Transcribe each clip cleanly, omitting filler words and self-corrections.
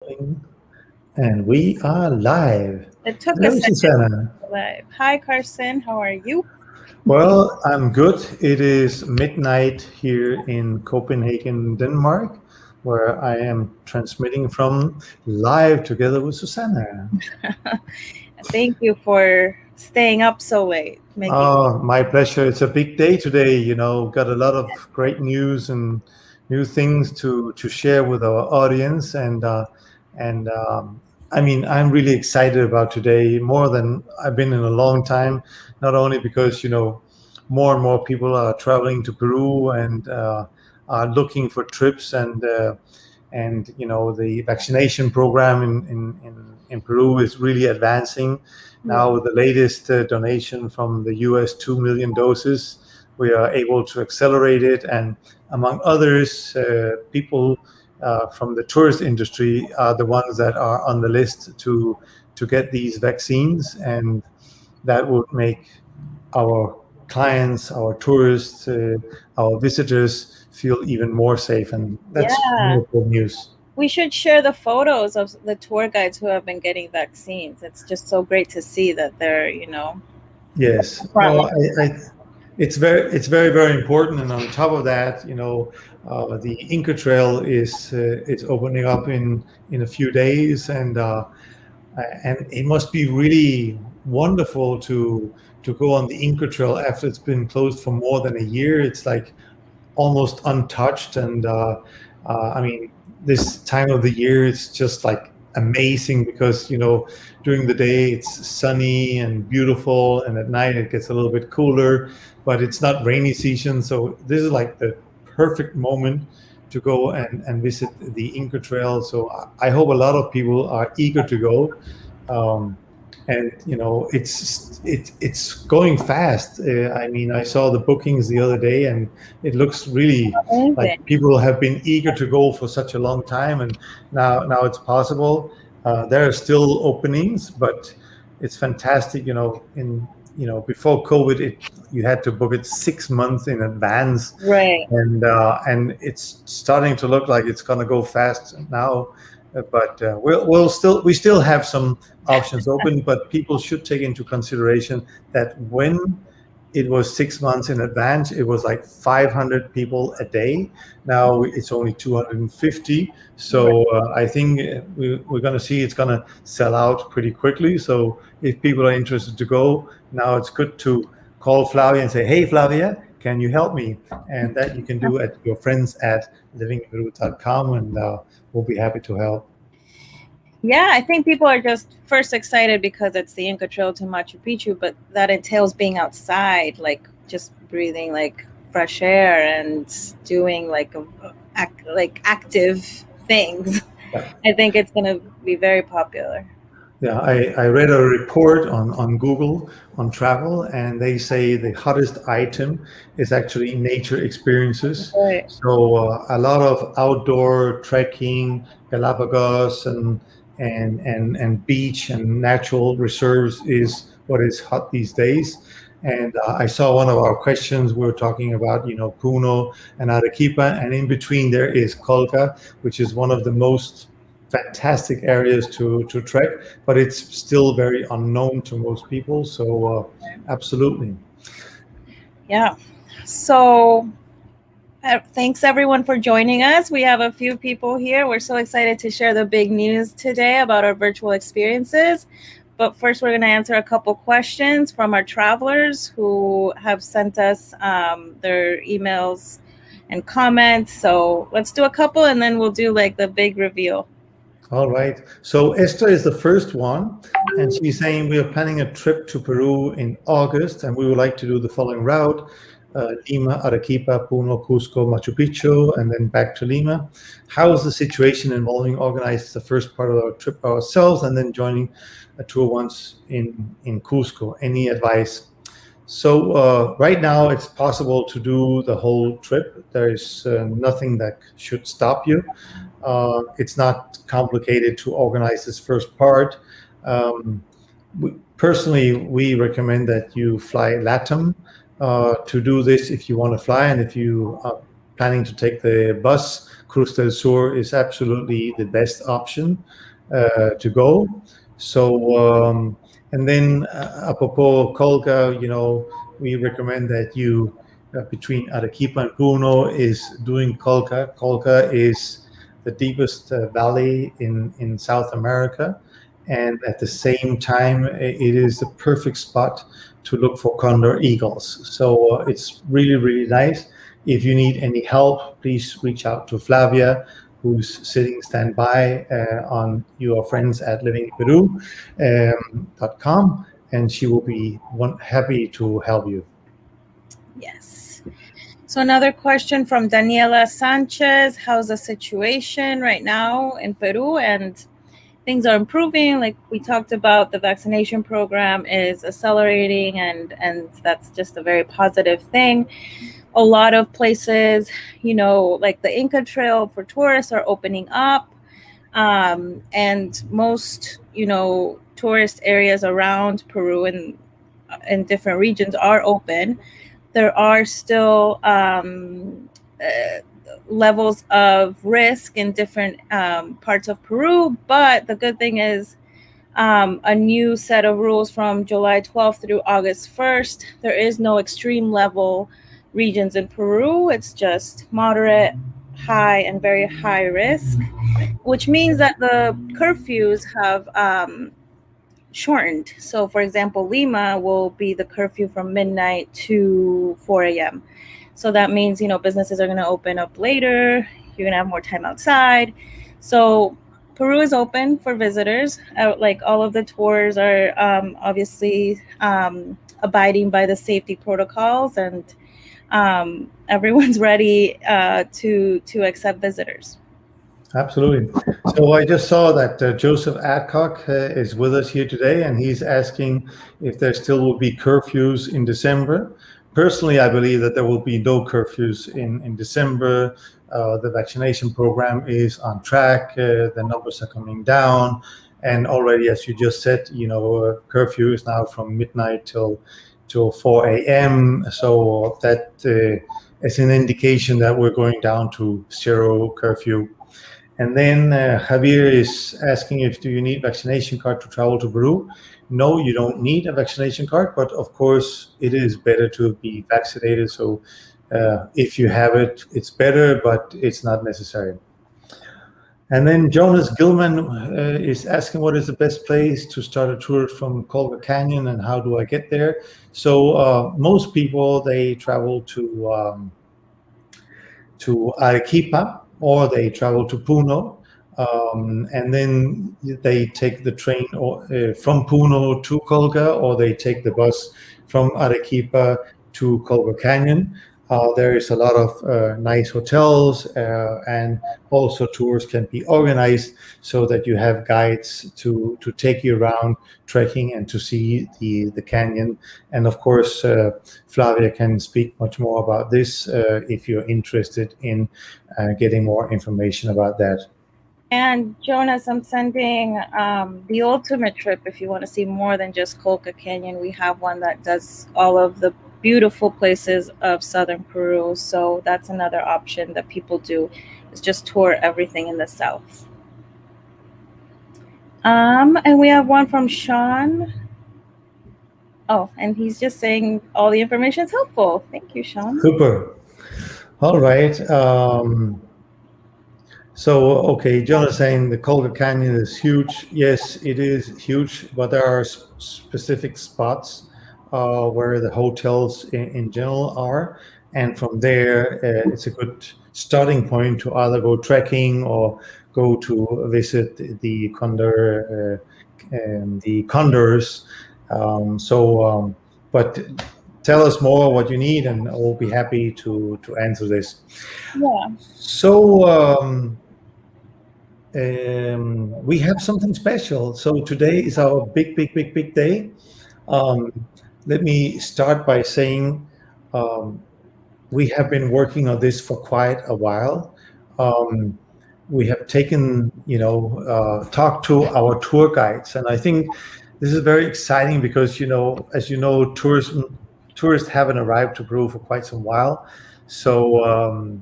And we are live. It took a Hello, second Susanna. to live. Hi, Carson. How are you? Well, I'm good. It is midnight here in Copenhagen, Denmark, where I am transmitting from live together with Susanna. Thank you for staying up so late. Making Oh, my pleasure. It's a big day today. Got a lot of great news and new things to share with our audience, and I mean, I'm really excited about today more than I've been in a long time. Not only because more and more people are traveling to Peru and are looking for trips, and the vaccination program in Peru is really advancing. Now, with the latest donation from the US, 2 million doses, we are able to accelerate it. And among others, people from the tourist industry are the ones that are on the list to get these vaccines. And that would make our clients, our tourists, our visitors feel even more safe. And that's yeah, wonderful news. we should share the photos of the tour guides who have been getting vaccines. It's just so great to see that they're, Yes. front Well, line. it's very, very important. And on top of that, the Inca Trail is opening up in a few days, and it must be really wonderful to go on the Inca Trail after it's been closed for more than a year. It's like almost untouched. And I mean, this time of the year, it's just like amazing because during the day it's sunny and beautiful, and at night it gets a little bit cooler, but it's not rainy season. So this is like the perfect moment to go and visit the Inca Trail. So I hope a lot of people are eager to go. And it's going fast. I mean, I saw the bookings the other day, and it looks really like Amazing. people have been eager to go for such a long time, and now it's possible. There are still openings, but it's fantastic. Before COVID, you had to book it 6 months in advance, Right. and it's starting to look like it's going to go fast now. But we still have some options open, but people should take into consideration that when it was 6 months in advance, it was like 500 people a day. Now it's only 250. Right. So I think we're going to see it's going to sell out pretty quickly. So if people are interested to go, now it's good to call Flavia and say, hey, Flavia, can you help me? And that you can do at your friends at livinginperu.com, and we'll be happy to help. Yeah, I think people are just first excited because it's the Inca Trail to Machu Picchu, but that entails being outside, like just breathing like fresh air and doing like active things. Yeah. I think it's going to be very popular. Yeah, I read a report on Google on travel, and they say the hottest item is actually nature experiences. Right. So a lot of outdoor trekking, Galapagos, and beach and natural reserves is what is hot these days. And I saw one of our questions. We were talking about Puno and Arequipa, and in between there is Colca, which is one of the most fantastic areas to trek, but it's still very unknown to most people. So absolutely. Yeah. So thanks everyone for joining us. We have a few people here. We're so excited to share the big news today about our virtual experiences. But first, we're going to answer a couple questions from our travelers who have sent us their emails and comments. So let's do a couple and then we'll do like the big reveal. All right. So Esther is the first one, and she's saying we are planning a trip to Peru in August, and we would like to do the following route: Lima, Arequipa, Puno, Cusco, Machu Picchu, and then back to Lima. How is the situation involving organizing the first part of our trip ourselves and then joining a tour once in Cusco? Any advice? So right now, it's possible to do the whole trip. There is nothing that should stop you. It's not complicated to organize this first part. Um, Personally, we recommend that you fly LATAM to do this if you want to fly, and if you planning to take the bus, Cruz del Sur is absolutely the best option to go. So, and then apropos Colga, we recommend that you between Arequipa and Puno is doing Colca. Colca is the deepest valley in South America, and at the same time, it is the perfect spot to look for condor eagles. So it's really, really nice. If you need any help, please reach out to Flavia, who's sitting standby on your friends at livingperu.com, and she will be happy to help you. Yes. So another question from Daniela Sanchez. How's the situation right now in Peru? And things are improving. Like we talked about, the vaccination program is accelerating, and that's just a very positive thing. A lot of places, like the Inca Trail for tourists are opening up. And most, tourist areas around Peru and in different regions are open. There are still levels of risk in different parts of Peru, but the good thing is a new set of rules from July 12th through August 1st. There is no extreme level regions in Peru. It's just moderate, high, and very high risk, which means that the curfews have shortened. So, for example, Lima will be the curfew from midnight to 4 a.m. So that means, businesses are going to open up later. You're going to have more time outside. So Peru is open for visitors. Like all of the tours are obviously abiding by the safety protocols, and everyone's ready to accept visitors. Absolutely. So I just saw that Joseph Adcock is with us here today, and he's asking if there still will be curfews in December. Personally, I believe that there will be no curfews in December. The vaccination program is on track. The numbers are coming down. And already, as you just said, curfew is now from midnight till 4 a.m. So that is an indication that we're going down to zero curfew. And then Javier is asking do you need vaccination card to travel to Peru? No, you don't need a vaccination card, but of course it is better to be vaccinated. So if you have it, it's better, but it's not necessary. And then Jonas Gilman is asking what is the best place to start a tour from Colga Canyon and how do I get there? So most people, they travel to Arequipa, or they travel to Puno, and then they take the train from Puno to Colga, or they take the bus from Arequipa to Colga Canyon. There is a lot of nice hotels, and also tours can be organized so that you have guides to take you around trekking and to see the canyon. And of course, Flavia can speak much more about this if you're interested in getting more information about that. And Jonas, I'm sending the ultimate trip if you want to see more than just Colca Canyon. We have one that does all of the beautiful places of southern Peru. So that's another option that people do, is just tour everything in the south. And we have one from Sean. Oh, and he's just saying all the information is helpful. Thank you, Sean. Super. All right. So, okay, John is saying the Colga Canyon is huge. Yes, it is huge, but there are specific spots where the hotels in general are. And from there, it's a good starting point to either go trekking or go to visit the condors. But tell us more what you need, and we'll be happy to answer this. Yeah. So we have something special. So today is our big day. Let me start by saying we have been working on this for quite a while. We have taken, talked to our tour guides, and I think this is very exciting because, as you know, tourists haven't arrived to Peru for quite some while. So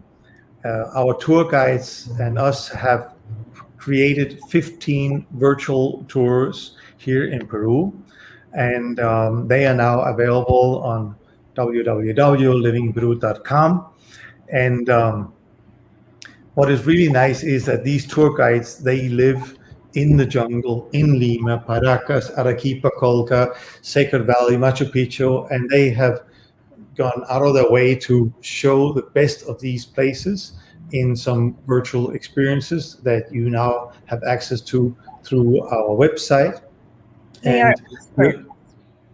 our tour guides and us have created 15 virtual tours here in Peru, and they are now available on www.livingperu.com. And what is really nice is that these tour guides, they live in the jungle in Lima, Paracas, Arequipa, Colca, Sacred Valley, Machu Picchu, and they have gone out of their way to show the best of these places in some virtual experiences that you now have access to through our website. They are And experts.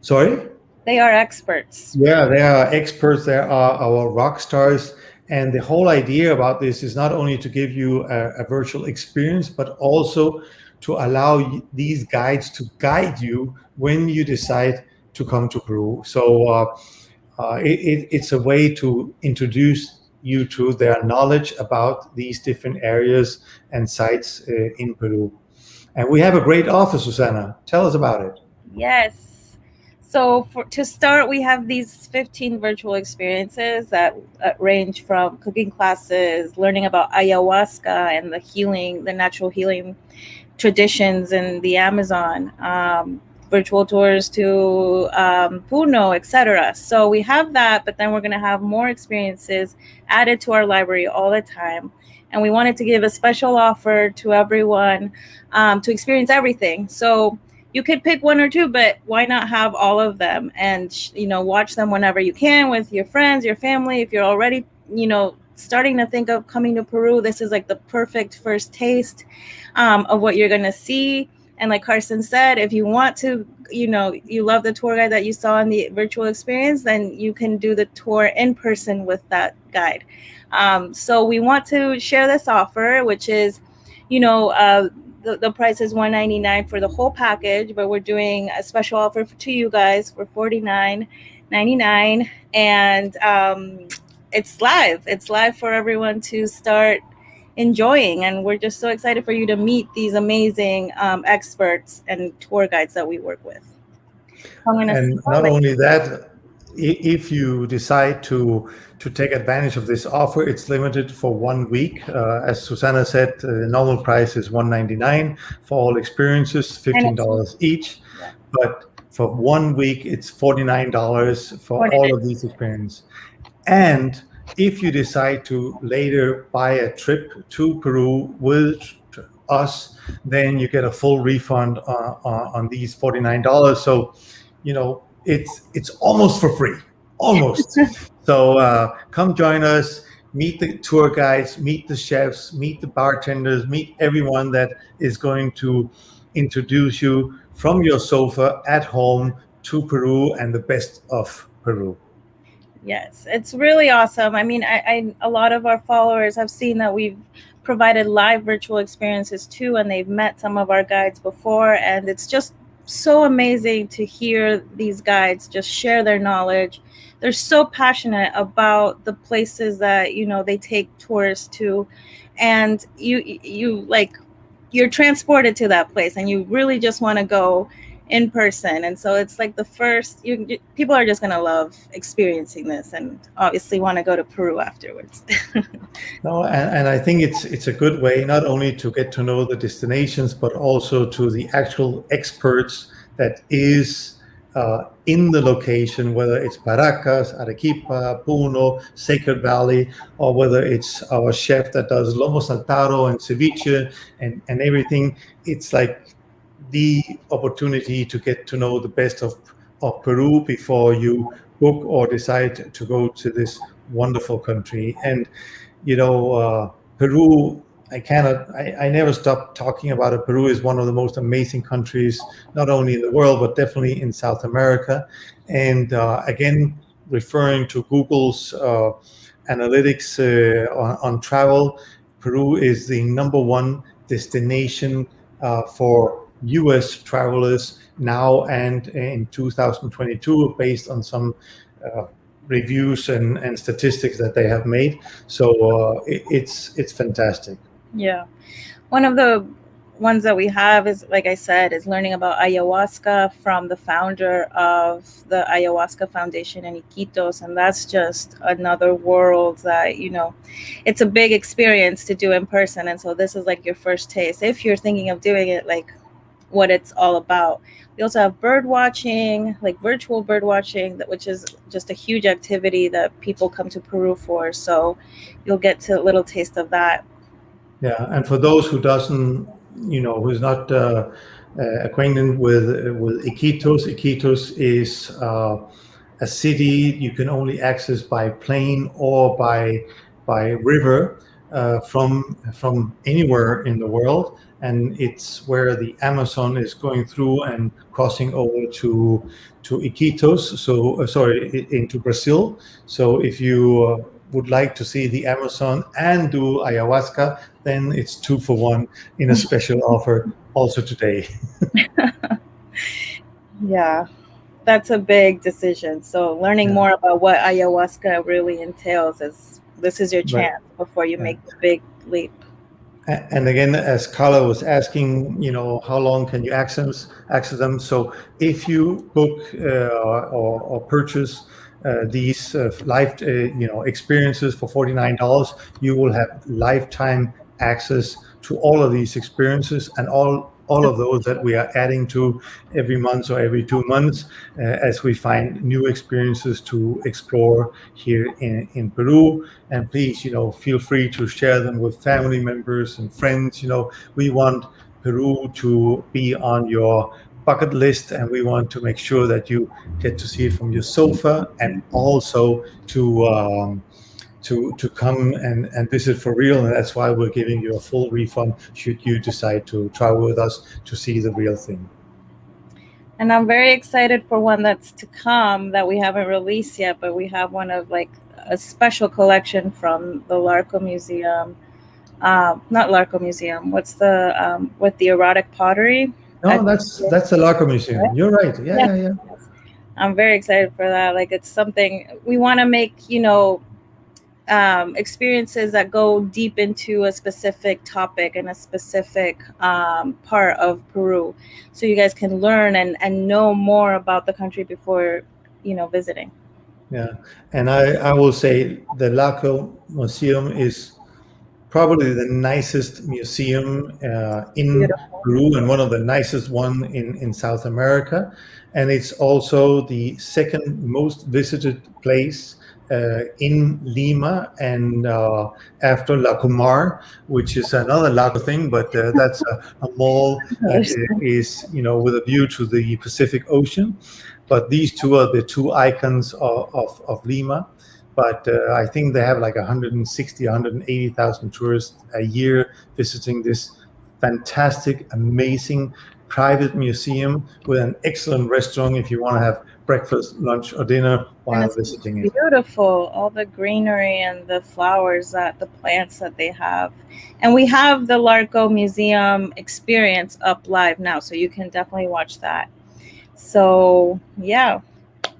sorry? They are experts. Yeah, they are experts. They are our rock stars. And the whole idea about this is not only to give you a virtual experience, but also to allow these guides to guide you when you decide to come to Peru. So it's a way to introduce you to their knowledge about these different areas and sites in Peru. And we have a great offer, Susanna. Tell us about it. Yes. So to start, we have these 15 virtual experiences that range from cooking classes, learning about ayahuasca and the natural healing traditions in the Amazon, virtual tours to Puno, etc. So we have that, but then we're going to have more experiences added to our library all the time. And we wanted to give a special offer to everyone to experience everything. So you could pick one or two, but why not have all of them and watch them whenever you can with your friends, your family. If you're already starting to think of coming to Peru, this is like the perfect first taste of what you're going to see. And like Carson said, if you want to, you love the tour guide that you saw in the virtual experience, then you can do the tour in person with that guide. So we want to share this offer, which is, the price is $199 for the whole package, but we're doing a special offer to you guys for $49.99, and it's live. It's live for everyone to start enjoying, and we're just so excited for you to meet these amazing experts and tour guides that we work with. And not only that, if you decide to take advantage of this offer, it's limited for 1 week. As Susanna said, the normal price is $199 for all experiences, $15 each. Yeah. But for 1 week, it's $49 for all of these experiences. And if you decide to later buy a trip to Peru with us, then you get a full refund on these $49. So, it's almost for free, almost. So come join us, meet the tour guides, meet the chefs, meet the bartenders, meet everyone that is going to introduce you from your sofa at home to Peru and the best of Peru. Yes, it's really awesome. I mean, a lot of our followers have seen that we've provided live virtual experiences too, and they've met some of our guides before, and it's just so amazing to hear these guides just share their knowledge. They're so passionate about the places that they take tourists to, and you're transported to that place, and you really just want to go in person. And so it's like the first, people are just going to love experiencing this, and obviously want to go to Peru afterwards. No, and I think it's a good way not only to get to know the destinations, but also to the actual experts that is in the location, whether it's Paracas, Arequipa, Puno, Sacred Valley, or whether it's our chef that does lomo saltado and ceviche and everything. It's like the opportunity to get to know the best of Peru before you book or decide to go to this wonderful country. And Peru, I never stop talking about it. Peru is one of the most amazing countries, not only in the world, but definitely in South America. And again, referring to Google's analytics on travel, Peru is the #1 destination for US travelers now and in 2022, based on some reviews and statistics that they have made. So it's fantastic. Yeah. One of the ones that we have is, like I said, is learning about ayahuasca from the founder of the Ayahuasca Foundation in Iquitos, and that's just another world that, it's a big experience to do in person. And so this is like your first taste if you're thinking of doing it, like what it's all about. We also have bird watching, like virtual bird watching, which is just a huge activity that people come to Peru for. So you'll get to a little taste of that. Yeah, and for those who doesn't, who's not acquainted with Iquitos, Iquitos is a city you can only access by plane or by river from anywhere in the world, and it's where the Amazon is going through and crossing over to Iquitos. So sorry, into Brazil. So if you would like to see the Amazon and do ayahuasca, then it's 2 for 1 in a special offer also today. Yeah, that's a big decision. So learning Yeah, more about what ayahuasca really entails is this is your right. chance before you Yeah. make the big leap. And again, as Carla was asking, how long can you access them? So if you book or purchase these life, experiences for $49, you will have lifetime access to all of these experiences and all of those that we are adding to every month or every 2 months as we find new experiences to explore here in Peru. And please, feel free to share them with family members and friends. We want Peru to be on your bucket list, and we want to make sure that you get to see it from your sofa, and also to come and visit for real. And that's why we're giving you a full refund should you decide to travel with us to see the real thing. And I'm very excited for one that's to come that we haven't released yet, but we have one of like a special collection from the Larco Museum. Not Larco Museum. What's the with the erotic pottery? No, At, that's the Laco Museum. You're right. Yeah, yeah, yeah, yeah. I'm very excited for that. Like it's something we want to make, experiences that go deep into a specific topic and a specific part of Peru, so you guys can learn and know more about the country before visiting. Yeah, and I will say the Laco Museum is probably the nicest museum in Beautiful. Peru and one of the nicest one in South America. And it's also the second most visited place in Lima, and after La Comar, which is another Laco thing, but that's a mall that is, with a view to the Pacific Ocean. But these two are the two icons of Lima. But I think they have like 160, 180,000 tourists a year visiting this fantastic, amazing private museum with an excellent restaurant if you want to have breakfast, lunch, or dinner And while it's visiting it. beautiful, all the greenery and the flowers, that the plants that they have. And we have the Larco Museum experience up live now, so you can definitely watch that. So yeah,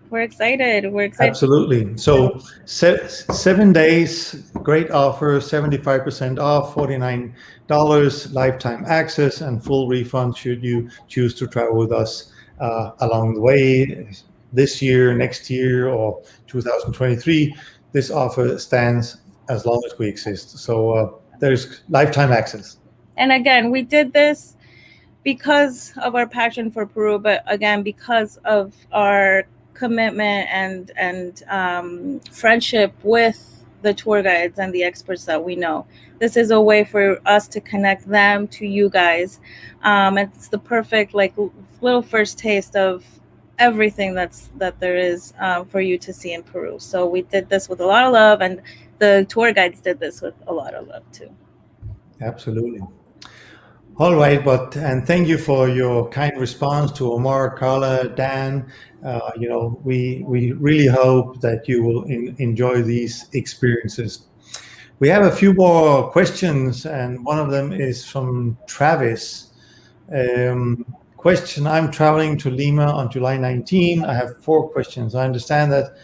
we're excited. We're excited. Absolutely. So 7 days, great offer, 75% off, $49, lifetime access, and full refund should you choose to travel with us along the way this year, next year, or 2023. This offer stands as long as we exist. So there's lifetime access. And again, we did this because of our passion for Peru, but again, because of our commitment and friendship with the tour guides and the experts that we know. This is a way for us to connect them to you guys. It's the perfect like little first taste of everything that there is for you to see in Peru. So we did this with a lot of love, and the tour guides did this with a lot of love too. Absolutely. All right, and thank you for your kind response to Omar, Carla, Dan. We really hope that you will enjoy these experiences. We have a few more questions, and one of them is from Travis. Question: I'm traveling to Lima on July 19. I have 4 questions. I understand that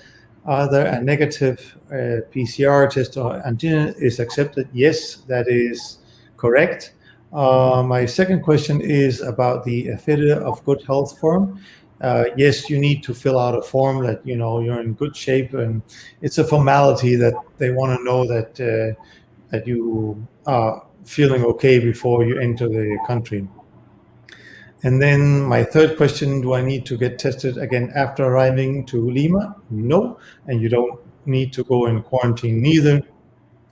either a negative PCR test or antigen is accepted. Yes, that is correct. My second question is about the affidavit of good health form. Yes, you need to fill out a form that you know you're in good shape, and it's a formality that they want to know that you are feeling okay before you enter the country. And then my third question, do I need to get tested again after arriving to Lima? No, and you don't need to go in quarantine neither.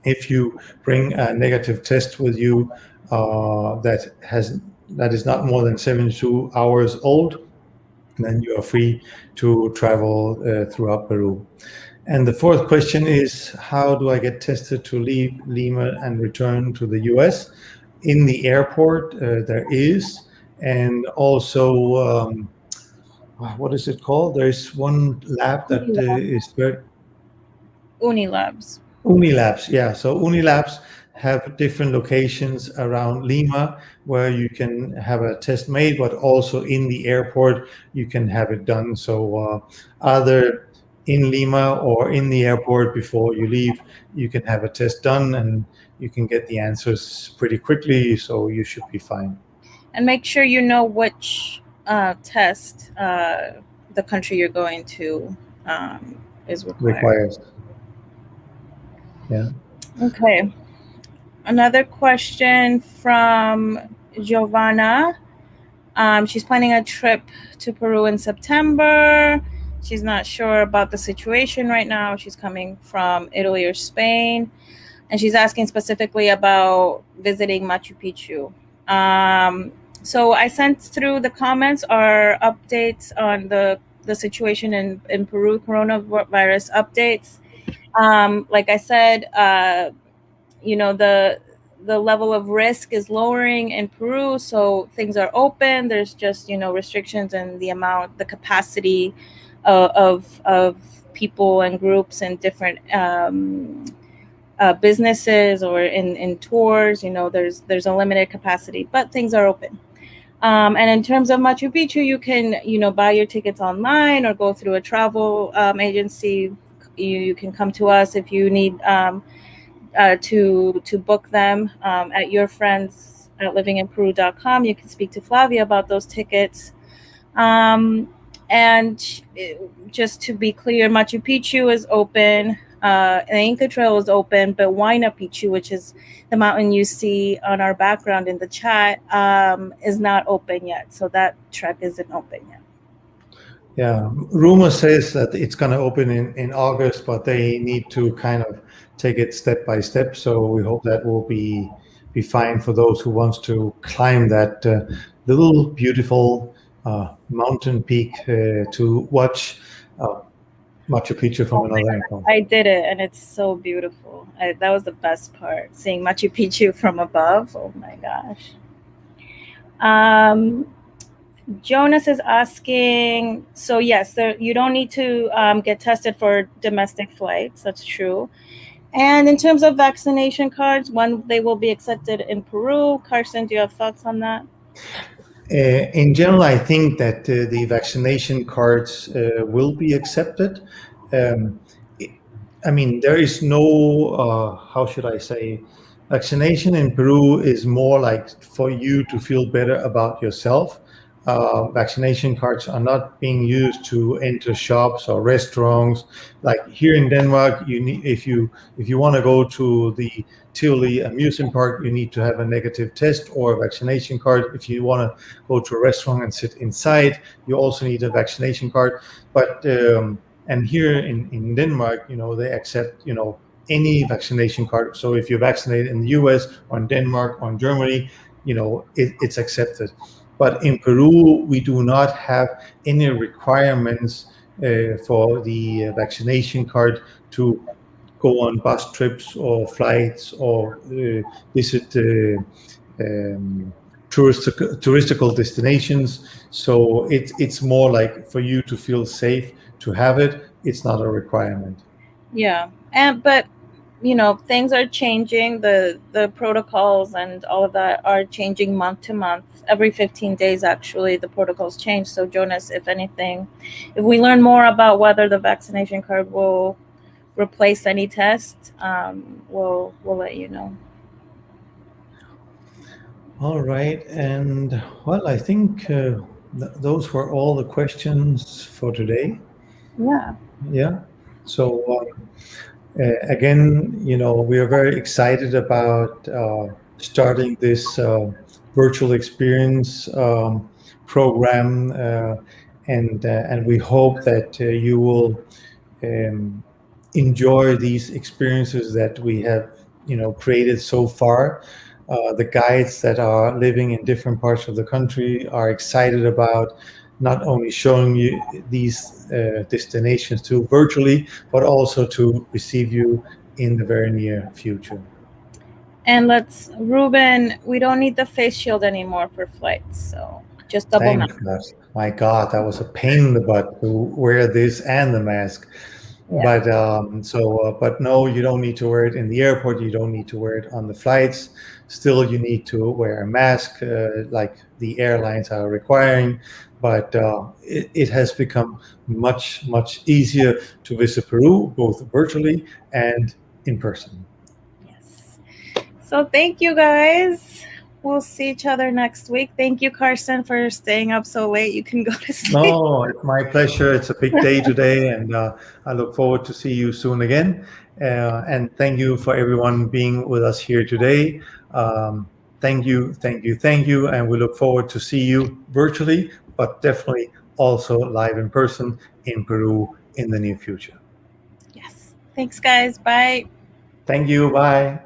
If you bring a negative test with you that is not more than 72 hours old, then you are free to travel throughout Peru. And the fourth question is, how do I get tested to leave Lima and return to the US? In the airport, there is, and also, what is it called? There's one lab that is very Unilabs. Unilabs. Yeah, so Unilabs have different locations around Lima where you can have a test made, but also in the airport you can have it done. So either in Lima or in the airport before you leave, you can have a test done and you can get the answers pretty quickly. So you should be fine. And make sure you know which test the country you're going to is required. Requires. Yeah. Okay. Another question from Giovanna. She's planning a trip to Peru in September. She's not sure about the situation right now. She's coming from Italy or Spain, and she's asking specifically about visiting Machu Picchu. So I sent through the comments our updates on the situation in Peru, coronavirus updates. Like I said, the level of risk is lowering in Peru, so things are open. There's just restrictions and the capacity of people and groups and different businesses or in tours. There's a limited capacity, but things are open. And in terms of Machu Picchu, you can buy your tickets online or go through a travel agency. You can come to us if you need to book them at yourfriends at livinginperu.com. You can speak to Flavia about those tickets. And just to be clear, Machu Picchu is open. The Inca Trail is open, but Huayna Picchu, which is the mountain you see on our background in the chat, is not open yet. So that trek isn't open yet. Yeah, rumor says that it's going to open in August, but they need to kind of take it step by step. So we hope that will be fine for those who wants to climb that little beautiful mountain peak to watch Machu Picchu from another angle. I did it, and it's so beautiful. That was the best part, seeing Machu Picchu from above. Oh my gosh. Jonas is asking, so yes, you don't need to get tested for domestic flights. That's true. And in terms of vaccination cards, when they will be accepted in Peru, Carson, do you have thoughts on that? In general, I think that the vaccination cards will be accepted. Um, I mean, there is no, how should I say, vaccination in Peru is more like for you to feel better about yourself. Vaccination cards are not being used to enter shops or restaurants. Like here in Denmark, you need if you want to go to the Tivoli amusement park, you need to have a negative test or a vaccination card. If you want to go to a restaurant and sit inside, you also need a vaccination card. But and here in Denmark, they accept, any vaccination card. So if you're vaccinated in the US or in Denmark or in Germany, it's accepted. But in Peru, we do not have any requirements for the vaccination card to go on bus trips or flights or visit touristical destinations. So it's more like for you to feel safe to have it. It's not a requirement. Yeah, but things are changing. The protocols and all of that are changing month to month. Every 15 days, actually, the protocols change. So Jonas, if we learn more about whether the vaccination card will replace any test, we'll let you know. All right. And well, I think those were all the questions for today. Yeah. Yeah. So, again, we are very excited about starting this virtual experience program, and we hope that you will um, enjoy these experiences that we have, created so far. The guides that are living in different parts of the country are excited about not only showing you these destinations to virtually, but also to receive you in the very near future. And let's, Ruben, we don't need the face shield anymore for flights. So just double Thank mask. God. My God, that was a pain in the butt to wear this and the mask. Yeah. But no, you don't need to wear it in the airport. You don't need to wear it on the flights. Still, you need to wear a mask, like the airlines are requiring. But it has become much, much easier to visit Peru, both virtually and in person. Yes. So thank you guys. We'll see each other next week. Thank you, Carson, for staying up so late. You can go to sleep. No, it's my pleasure. It's a big day today, and I look forward to see you soon again. And thank you for everyone being with us here today. Thank you, thank you, thank you, and we look forward to see you virtually, but definitely also live in person in Peru in the near future. Yes. Thanks, guys. Bye. Thank you. Bye.